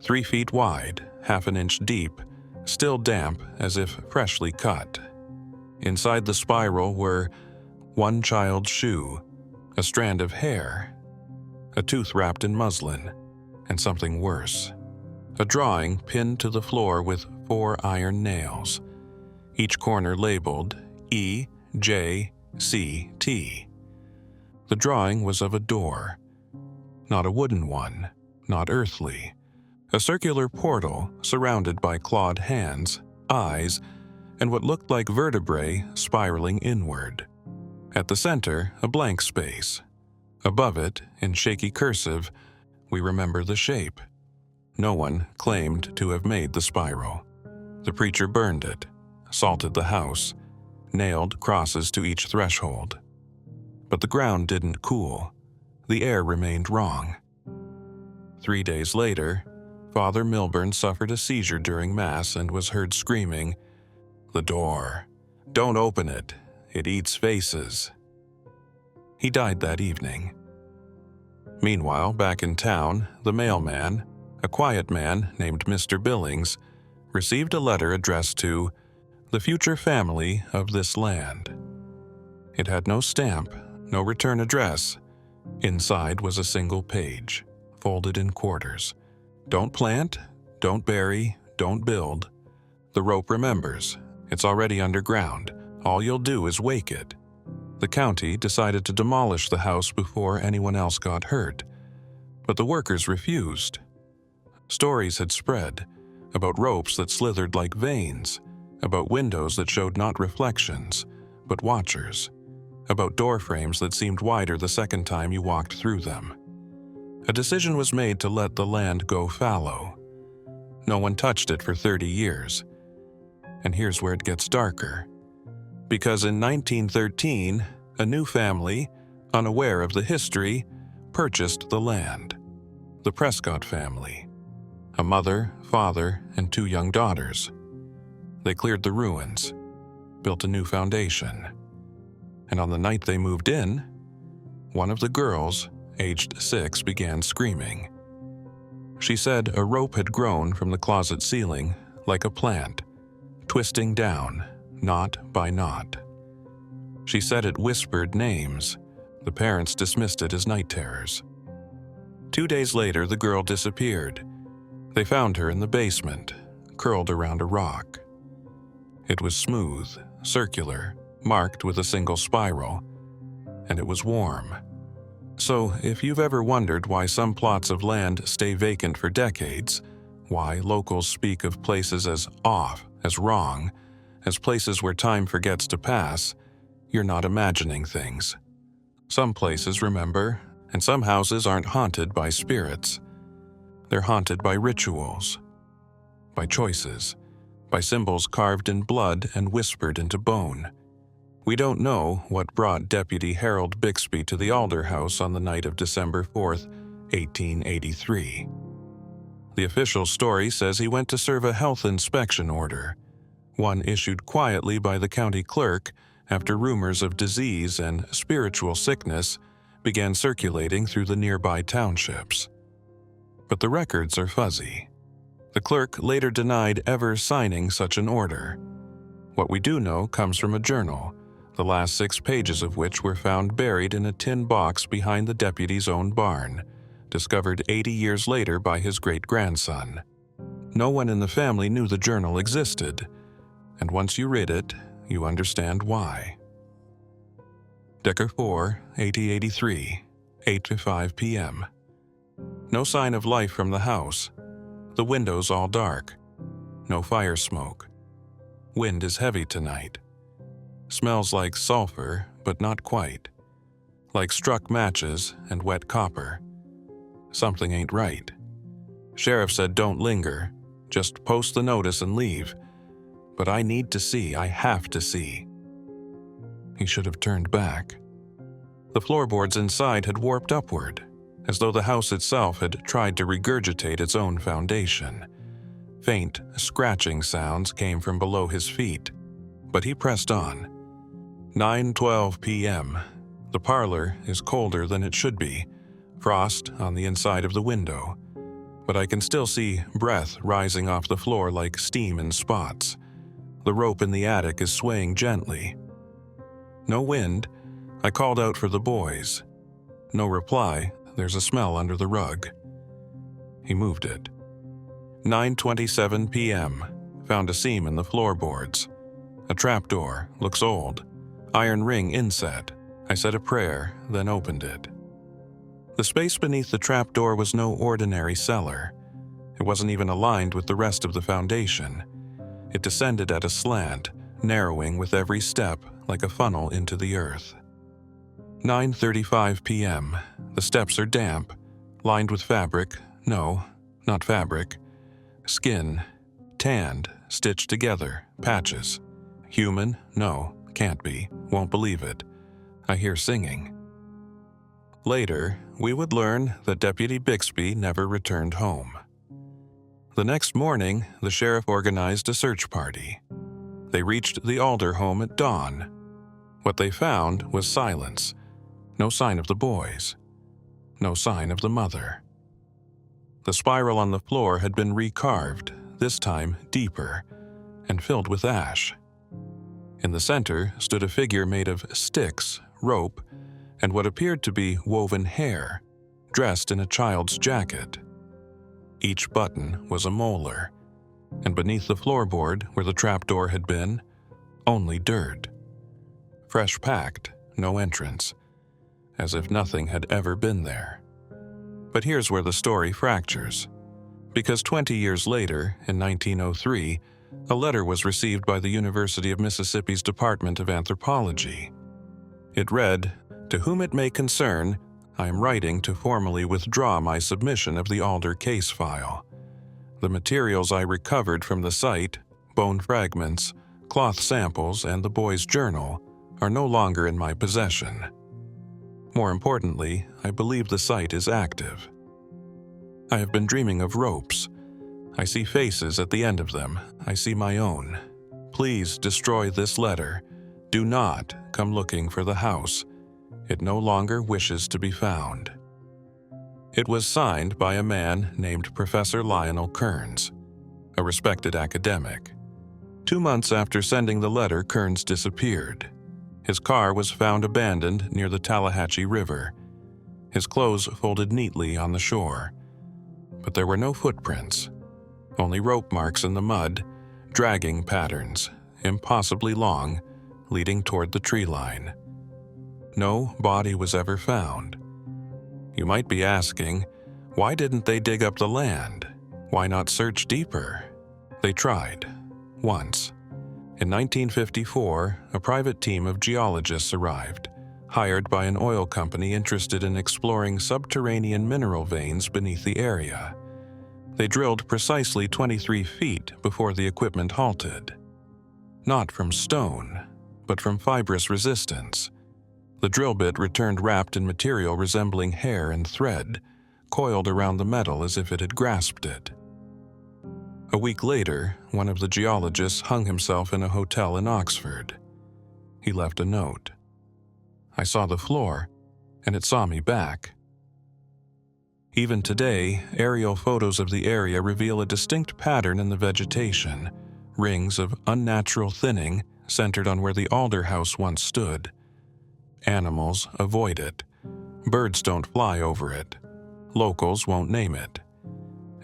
3 feet wide, half an inch deep, still damp as if freshly cut. Inside the spiral were one child's shoe, a strand of hair, a tooth wrapped in muslin, and something worse. A drawing pinned to the floor with 4 iron nails, each corner labeled E, J, C, T. The drawing was of a door. Not a wooden one, not earthly. A circular portal surrounded by clawed hands, eyes, and what looked like vertebrae spiraling inward. At the center, a blank space. Above it, in shaky cursive, we remember the shape. No one claimed to have made the spiral. The preacher burned it, salted the house, nailed crosses to each threshold. But the ground didn't cool. The air remained wrong. 3 days later, Father Milburn suffered a seizure during Mass and was heard screaming, "The door! Don't open it! It eats faces!" He died that evening. Meanwhile, back in town, the mailman, a quiet man named Mr. Billings, received a letter addressed to the future family of this land. It had no stamp, no return address. Inside was a single page, folded in quarters. Don't plant, don't bury, don't build. The rope remembers. It's already underground. All you'll do is wake it. The county decided to demolish the house before anyone else got hurt, but the workers refused. Stories had spread about ropes that slithered like veins, about windows that showed not reflections, but watchers, about door frames that seemed wider the second time you walked through them. A decision was made to let the land go fallow. No one touched it for 30 years. And here's where it gets darker. Because in 1913, a new family, unaware of the history, purchased the land. The Prescott family. A mother, father, and 2 young daughters. They cleared the ruins, built a new foundation. And on the night they moved in, one of the girls, aged 6, began screaming. She said a rope had grown from the closet ceiling like a plant, twisting down, knot by knot. She said it whispered names. The parents dismissed it as night terrors. 2 days later, the girl disappeared. They found her in the basement, curled around a rock. It was smooth, circular, marked with a single spiral, and it was warm. So, if you've ever wondered why some plots of land stay vacant for decades, why locals speak of places as off, as wrong, as places where time forgets to pass, you're not imagining things. Some places remember, and some houses aren't haunted by spirits. They're haunted by rituals, by choices, by symbols carved in blood and whispered into bone. We don't know what brought Deputy Harold Bixby to the Alder House on the night of December 4th, 1883. The official story says he went to serve a health inspection order, one issued quietly by the county clerk after rumors of disease and spiritual sickness began circulating through the nearby townships. But the records are fuzzy. The clerk later denied ever signing such an order. What we do know comes from a journal, the last 6 pages of which were found buried in a tin box behind the deputy's own barn, discovered 80 years later by his great-grandson. No one in the family knew the journal existed, and once you read it, you understand why. Decker 4, 1883, 8 to 5 p.m. No sign of life from the house. The windows all dark. No fire smoke. Wind is heavy tonight. Smells like sulfur, but not quite. Like struck matches and wet copper. Something ain't right. Sheriff said don't linger, just post the notice and leave. But I need to see, I have to see. He should have turned back. The floorboards inside had warped upward, as though the house itself had tried to regurgitate its own foundation. Faint, scratching sounds came from below his feet, but he pressed on. 9:12 p.m. The parlor is colder than it should be, frost on the inside of the window, but I can still see breath rising off the floor like steam in spots. The rope in the attic is swaying gently. No wind. I called out for the boys. No reply. There's a smell under the rug. He moved it. 9:27 p.m. Found a seam in the floorboards. A trapdoor. Looks old. Iron ring inset. I said a prayer, then opened it. The space beneath the trapdoor was no ordinary cellar. It wasn't even aligned with the rest of the foundation. It descended at a slant, narrowing with every step like a funnel into the earth. 9:35 p.m. The steps are damp, lined with fabric. No, not fabric. Skin, tanned, stitched together, patches. Human? No, can't be, won't believe it. I hear singing. Later, we would learn that Deputy Bixby never returned home. The next morning, the sheriff organized a search party. They reached the Alder home at dawn. What they found was silence. No sign of the boys. No sign of the mother. The spiral on the floor had been recarved, this time deeper, and filled with ash. In the center stood a figure made of sticks, rope, and what appeared to be woven hair, dressed in a child's jacket. Each button was a molar, and beneath the floorboard where the trapdoor had been, only dirt. Fresh packed, no entrance, as if nothing had ever been there. But here's where the story fractures, because 20 years later, in 1903, a letter was received by the University of Mississippi's Department of Anthropology. It read, "To whom it may concern, I am writing to formally withdraw my submission of the Alder case file. The materials I recovered from the site, bone fragments, cloth samples, and the boy's journal, are no longer in my possession. More importantly, I believe the site is active. I have been dreaming of ropes. I see faces at the end of them. I see my own. Please destroy this letter. Do not come looking for the house. It no longer wishes to be found." It was signed by a man named Professor Lionel Kearns, a respected academic. 2 months after sending the letter, Kearns disappeared. His car was found abandoned near the Tallahatchie River. His clothes folded neatly on the shore. But there were no footprints, only rope marks in the mud, dragging patterns, impossibly long, leading toward the tree line. No body was ever found. You might be asking, why didn't they dig up the land? Why not search deeper? They tried, once, In 1954, a private team of geologists arrived, hired by an oil company interested in exploring subterranean mineral veins beneath the area. They drilled precisely 23 feet before the equipment halted. Not from stone, but from fibrous resistance. The drill bit returned wrapped in material resembling hair and thread, coiled around the metal as if it had grasped it. A week later, one of the geologists hung himself in a hotel in Oxford. He left a note. I saw the floor, and it saw me back. Even today, aerial photos of the area reveal a distinct pattern in the vegetation, rings of unnatural thinning centered on where the alder house once stood. Animals avoid it. Birds don't fly over it. Locals won't name it.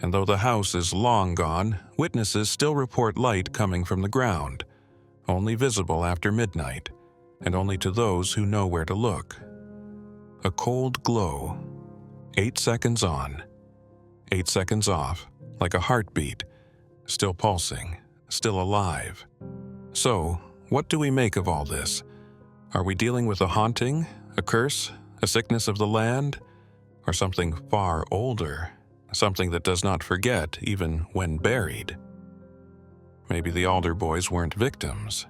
And though the house is long gone, witnesses still report light coming from the ground, only visible after midnight, and only to those who know where to look. A cold glow, 8 seconds on, 8 seconds off, like a heartbeat, still pulsing, still alive. So, what do we make of all this? Are we dealing with a haunting, a curse, a sickness of the land, or something far older? Something that does not forget even when buried. Maybe the alder boys weren't victims.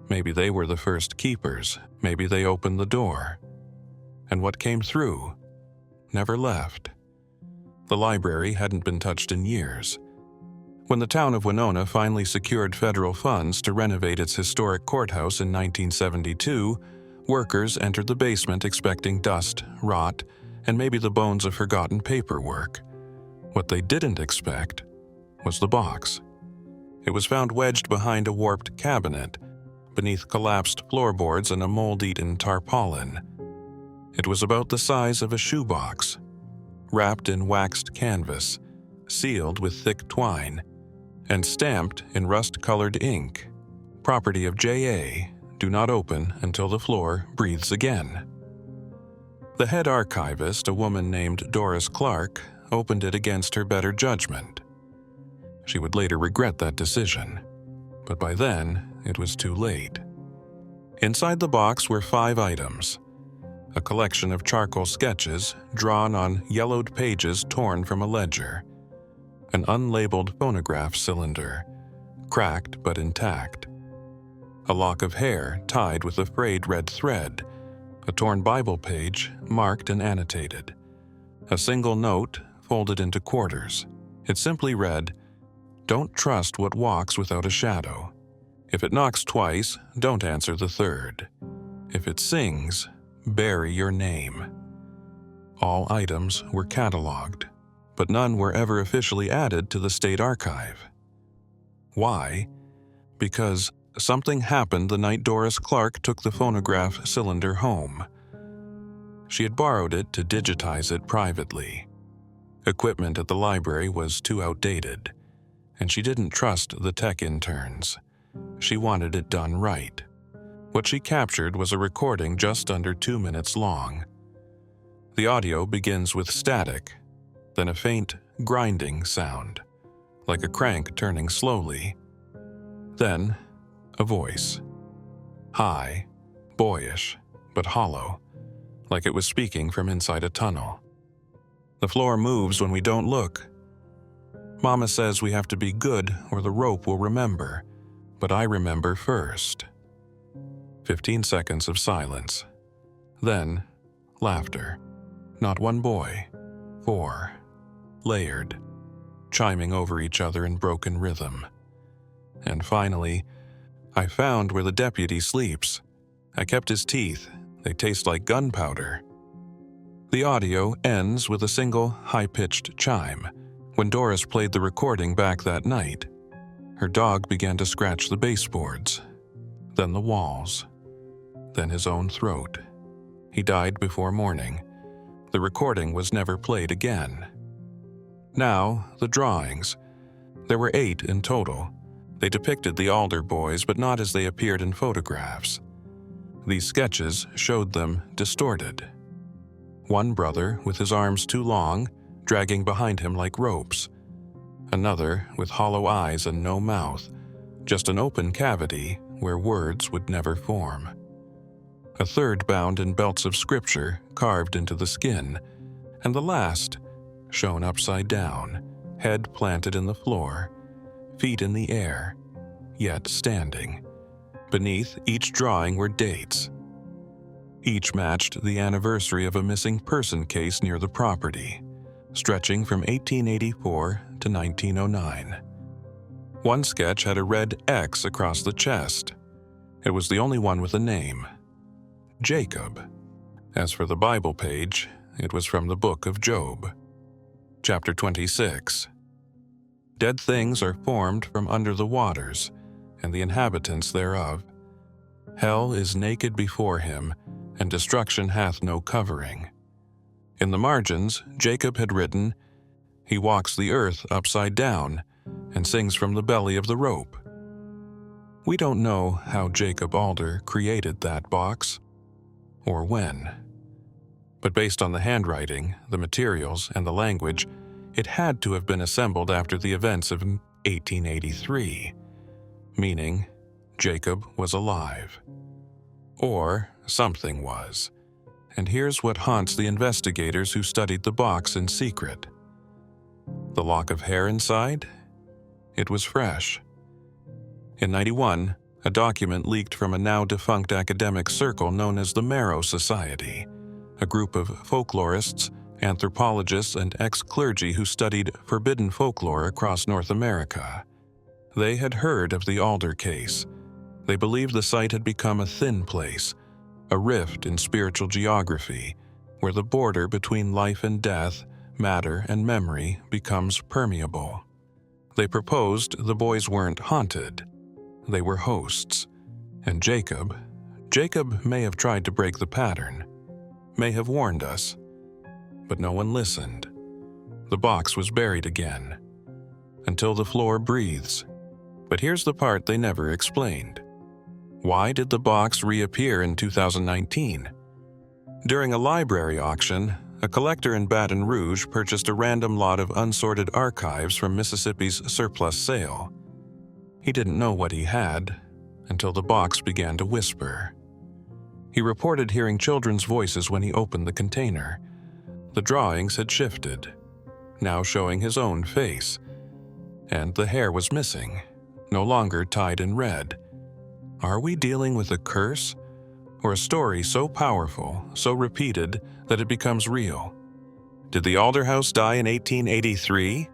Maybe they were the first keepers. Maybe they opened the door. And what came through never left. The library hadn't been touched in years. When the town of Winona finally secured federal funds to renovate its historic courthouse in 1972, workers entered the basement expecting dust, rot, and maybe the bones of forgotten paperwork. What they didn't expect was the box. It was found wedged behind a warped cabinet, beneath collapsed floorboards and a mold-eaten tarpaulin. It was about the size of a shoebox, wrapped in waxed canvas, sealed with thick twine, and stamped in rust-colored ink. Property of J.A. Do not open until the floor breathes again. The head archivist, a woman named Doris Clark, opened it against her better judgment. She would later regret that decision, but by then it was too late. Inside the box were 5 items: a collection of charcoal sketches drawn on yellowed pages torn from a ledger, an unlabeled phonograph cylinder, cracked but intact, a lock of hair tied with a frayed red thread, a torn Bible page marked and annotated, a single note folded into quarters. It simply read, "Don't trust what walks without a shadow. If it knocks twice, don't answer the third. If it sings, bury your name." All items were cataloged, but none were ever officially added to the state archive. Why? Because something happened the night Doris Clark took the phonograph cylinder home. She had borrowed it to digitize it privately. Equipment at the library was too outdated, and she didn't trust the tech interns. She wanted it done right. What she captured was a recording just under 2 minutes long. The audio begins with static, then a faint, grinding sound, like a crank turning slowly. Then, a voice. High, boyish, but hollow, like it was speaking from inside a tunnel. "The floor moves when we don't look. Mama says we have to be good or the rope will remember, but I remember first." 15 seconds of silence. Then, laughter. Not one boy, 4. Layered, chiming over each other in broken rhythm. And finally, "I found where the deputy sleeps. I kept his teeth. They taste like gunpowder." The audio ends with a single high-pitched chime. When Doris played the recording back that night, her dog began to scratch the baseboards, then the walls, then his own throat. He died before morning. The recording was never played again. Now, the drawings. There were 8 in total. They depicted the alder boys, but not as they appeared in photographs. These sketches showed them distorted. One brother with his arms too long, dragging behind him like ropes. Another with hollow eyes and no mouth, just an open cavity where words would never form. A third bound in belts of scripture carved into the skin, and the last shown upside down, head planted in the floor, feet in the air, yet standing. Beneath each drawing were dates. Each matched the anniversary of a missing person case near the property, stretching from 1884 to 1909. One sketch had a red X across the chest. It was the only one with a name: Jacob. As for the Bible page, it was from the book of Job. Chapter 26. Dead things are formed from under the waters, and the inhabitants thereof. Hell is naked before him, and destruction hath no covering. In the margins, Jacob had written, "He walks the earth upside down, and sings from the belly of the rope." We don't know how Jacob Alder created that box, or when. But based on the handwriting, the materials, and the language, it had to have been assembled after the events of 1883, meaning Jacob was alive. Or something was. And here's what haunts the investigators who studied the box in secret. The lock of hair inside? It was fresh. In '91, a document leaked from a now-defunct academic circle known as the Marrow Society, a group of folklorists, anthropologists, and ex-clergy who studied forbidden folklore across North America. They had heard of the Alder case. They believed the site had become a thin place, a rift in spiritual geography, where the border between life and death, matter and memory becomes permeable. They proposed the boys weren't haunted. They were hosts. And Jacob may have tried to break the pattern, may have warned us. But no one listened. The box was buried again, until the floor breathes. But here's the part they never explained. Why did the box reappear in 2019? During a library auction, a collector in Baton Rouge purchased a random lot of unsorted archives from Mississippi's surplus sale. He didn't know what he had until the box began to whisper. He reported hearing children's voices when he opened the container. The drawings had shifted, now showing his own face. And the hair was missing, no longer tied in red. Are we dealing with a curse, or a story so powerful, so repeated, that it becomes real? Did the Alder house die in 1883?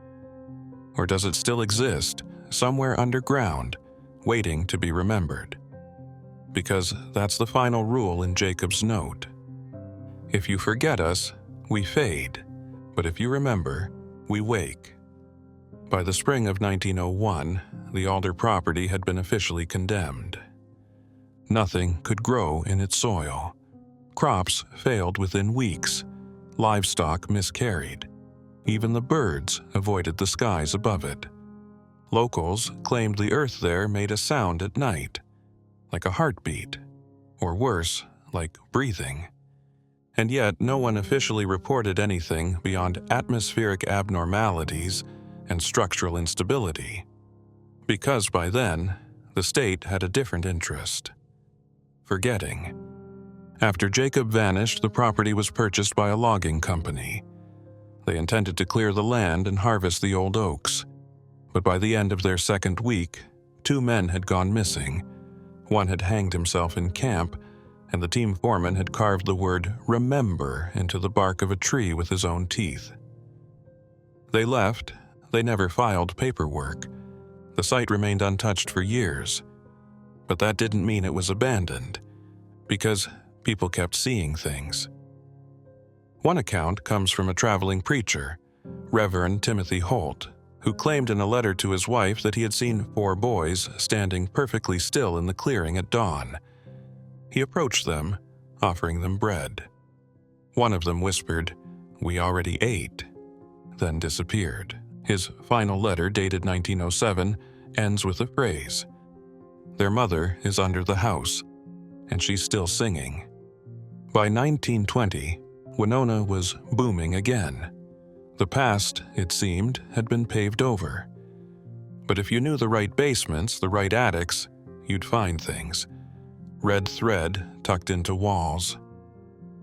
Or does it still exist, somewhere underground, waiting to be remembered? Because that's the final rule in Jacob's note. If you forget us, we fade, but if you remember, we wake. By the spring of 1901, the Alder property had been officially condemned. Nothing could grow in its soil. Crops failed within weeks. Livestock miscarried. Even the birds avoided the skies above it. Locals claimed the earth there made a sound at night, like a heartbeat, or worse, like breathing. And yet no one officially reported anything beyond atmospheric abnormalities and structural instability, because by then, the state had a different interest: forgetting. After Jacob vanished, the property was purchased by a logging company. They intended to clear the land and harvest the old oaks. But by the end of their second week, 2 men had gone missing. One had hanged himself in camp, and the team foreman had carved the word "remember" into the bark of a tree with his own teeth. They left. They never filed paperwork. The site remained untouched for years. But that didn't mean it was abandoned, because people kept seeing things. One account comes from a traveling preacher, Reverend Timothy Holt, who claimed in a letter to his wife that he had seen 4 boys standing perfectly still in the clearing at dawn. He approached them, offering them bread. One of them whispered, "We already ate," then disappeared. His final letter, dated 1907, ends with the phrase, "Their mother is under the house, and she's still singing." By 1920, Winona was booming again. The past, it seemed, had been paved over. But if you knew the right basements, the right attics, you'd find things. Red thread tucked into walls,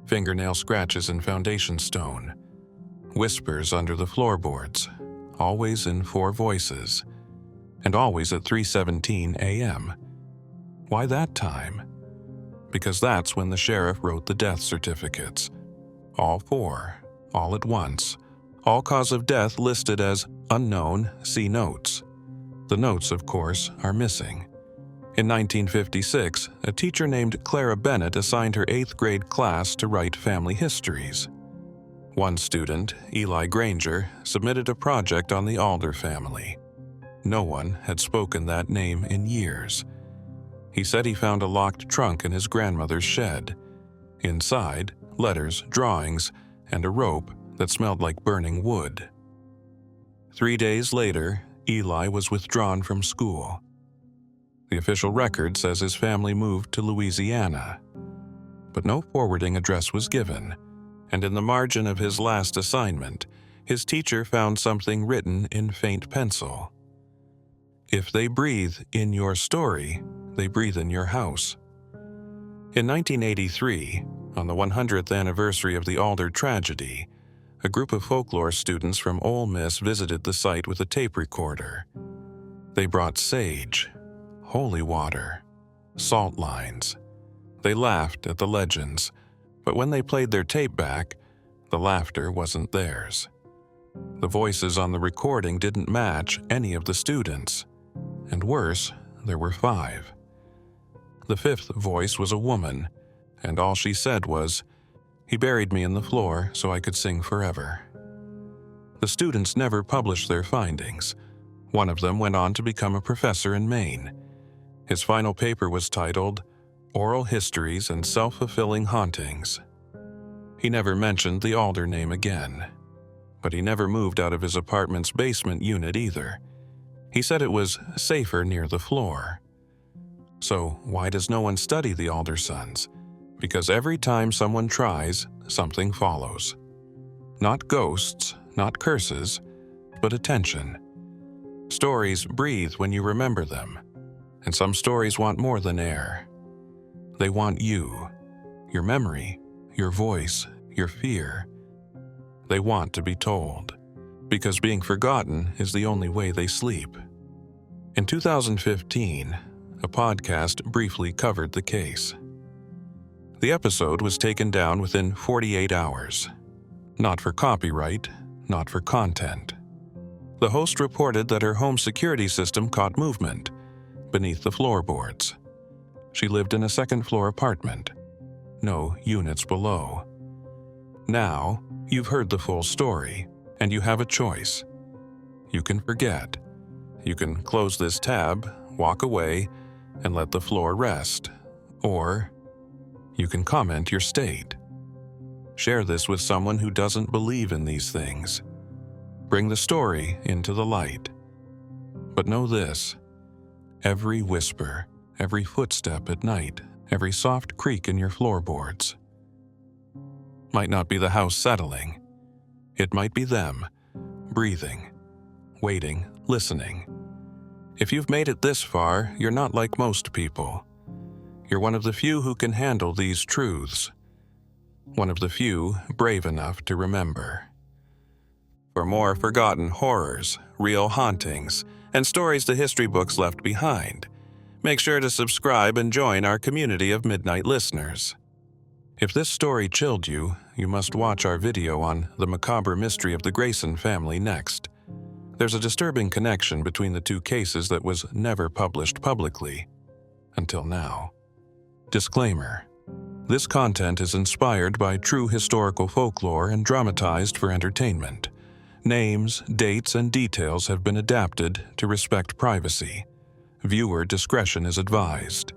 fingernail scratches in foundation stone, whispers under the floorboards, always in 4 voices, and always at 3:17 a.m. Why that time? Because that's when the sheriff wrote the death certificates. All 4, all at once, all cause of death listed as unknown, see notes. The notes, of course, are missing. In 1956, a teacher named Clara Bennett assigned her 8th grade class to write family histories. One student, Eli Granger, submitted a project on the Alder family. No one had spoken that name in years. He said he found a locked trunk in his grandmother's shed. Inside, letters, drawings, and a rope that smelled like burning wood. 3 days later, Eli was withdrawn from school. The official record says his family moved to Louisiana, but no forwarding address was given, and in the margin of his last assignment, his teacher found something written in faint pencil. If they breathe in your story, they breathe in your house. In 1983, on the 100th anniversary of the Alder tragedy, a group of folklore students from Ole Miss visited the site with a tape recorder. They brought sage, holy water, salt lines. They laughed at the legends, but when they played their tape back, the laughter wasn't theirs. The voices on the recording didn't match any of the students. And worse, there were 5. The 5th voice was a woman, and all she said was, "He buried me in the floor so I could sing forever." The students never published their findings. One of them went on to become a professor in Maine. His final paper was titled, "Oral Histories and Self-Fulfilling Hauntings." He never mentioned the Alder name again, but he never moved out of his apartment's basement unit either. He said it was safer near the floor. So why does no one study the Alder sons? Because every time someone tries, something follows. Not ghosts, not curses, but attention. Stories breathe when you remember them, and some stories want more than air. They want you, your memory, your voice, your fear. They want to be told, because being forgotten is the only way they sleep. In 2015, a podcast briefly covered the case. The episode was taken down within 48 hours. Not for copyright, not for content. The host reported that her home security system caught movement beneath the floorboards. She lived in a second-floor apartment. No units below. Now, you've heard the full story, and you have a choice. You can forget. You can close this tab, walk away, and let the floor rest. Or you can comment your state. Share this with someone who doesn't believe in these things. Bring the story into the light. But know this: every whisper, every footstep at night, every soft creak in your floorboards might not be the house settling. It might be them, breathing, waiting, listening. If you've made it this far, you're not like most people. You're one of the few who can handle these truths. One of the few brave enough to remember. For more forgotten horrors, real hauntings, and stories the history books left behind, make sure to subscribe and join our community of Midnight listeners. If this story chilled you, you must watch our video on the macabre mystery of the Grayson family next. There's a disturbing connection between the 2 cases that was never published publicly, until now. Disclaimer: this content is inspired by true historical folklore and dramatized for entertainment. Names, dates, and details have been adapted to respect privacy. Viewer discretion is advised.